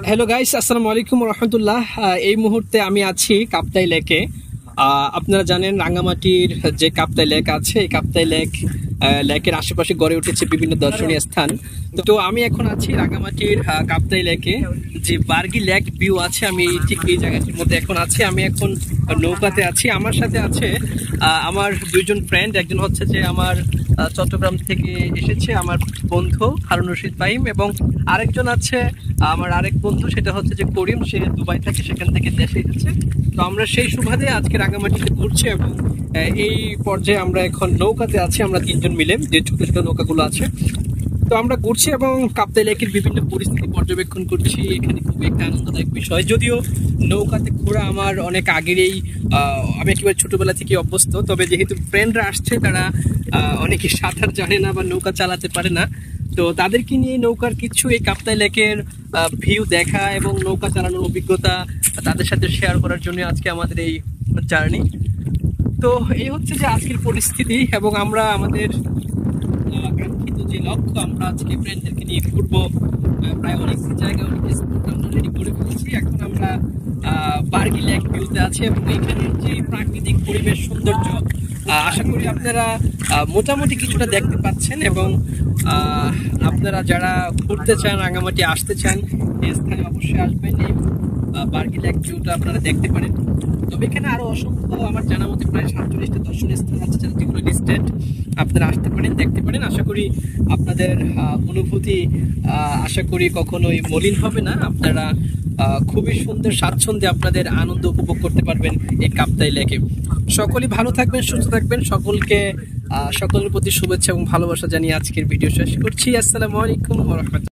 Hello guys, আসসালামু আলাইকুম রহমতুল্লাহ। এই মুহূর্তে আমি আছি কাপ্তাই লেকে। আপনারা জানেন রাঙ্গামাটির যে কাপ্তাই লেক আছে, এই কাপ্তাই লেকের আশেপাশে গড়ে উঠেছে বিভিন্ন দর্শনীয় স্থান। তো আমি এখন আছি রাঙ্গামাটির কাপ্তাই লেকে। যে বার্গি লেক ভিউ আছে, আমি ঠিক এই জায়গাটির মধ্যে এখন আছি। আমি এখন নৌকাতে আছি। আমার সাথে আছে আমার দুইজন ফ্রেন্ড। একজন হচ্ছে যে আমার চট্টগ্রাম থেকে এসেছে, আমার বন্ধু হারুন রশিদ ফাহিম, এবং আরেকজন আছে আমার আরেক বন্ধু, সেটা হচ্ছে যে করিম। সে দুবাই থাকে, সেখান থেকে দেশে এসেছে। তো আমরা সেই সুবাদে আজকে রাঙ্গামাটিতে ঘুরছি, এবং এই পর্যায়ে আমরা এখন নৌকাতে আছি। আমরা তিনজন মিলে, যে ছোট ছোট নৌকাগুলো আছে, তো আমরা ঘুরছি এবং কাপ্তাই লেকের বিভিন্ন পরিস্থিতি পর্যবেক্ষণ করছি। এখানে খুব একটা আনন্দদায়ক বিষয়, যদিও নৌকাতে ঘোরা আমার অনেক আগেরই, আমি একেবারে ছোটবেলা থেকে অভ্যস্ত। তবে যেহেতু ফ্রেন্ডরা আসছে, তারা অনেকে সাঁতার জানে না বা নৌকা চালাতে পারে না, তো তাদেরকে নিয়ে নৌকার কিছু এই কাপ্তাই লেকের ভিউ দেখা এবং নৌকা চালানোর অভিজ্ঞতা তাদের সাথে শেয়ার করার জন্য আজকে আমাদের এই জার্নি। তো এই হচ্ছে যে আজকের পরিস্থিতি, এবং আমরা আমাদের কাঙ্ক্ষিত যে লক্ষ্য, আমরা আজকে ফ্রেন্ডদেরকে নিয়ে ঘুরবো। প্রায় অনেক জায়গায় অনেক স্পট আমরা রেডি করে ফেলেছি। এখন আমরা বার্গি লেক ভিউতে আছি, এবং এখানের যে প্রাকৃতিক পরিবেশ সৌন্দর্য, আশা করি আপনারা মোটামুটি কিছুটা দেখতে পাচ্ছেন। এবং আপনারা যারা ঘুরতে চান, রাঙ্গামাটি আসতে চান, এই স্থানে অবশ্যই আসবেন। এই বার্গি লেক ভিউটা আপনারা দেখতে পারেন। তবে এখানে আরো অসংখ্য, আমার জানা মতে প্রায় 47টা দর্শনীয় স্থান আছে, যেগুলো লিস্টেড। আপনারা আসতে পারেন, দেখতে পারেন। আশা করি আপনাদের অনুভূতি আশা করি কখনোই মলিন হবে না। আপনারা খুবই সুন্দর স্বাচ্ছন্দ্যে আপনাদের আনন্দ উপভোগ করতে পারবেন এই কাপ্তাই লেকে। সকলেই ভালো থাকবেন, সুস্থ থাকবেন। সকলের প্রতি শুভেচ্ছা এবং ভালোবাসা জানিয়ে আজকের ভিডিও শেষ করছি। আসসালামু আলাইকুম ওয়া রাহমাতুল্লাহ।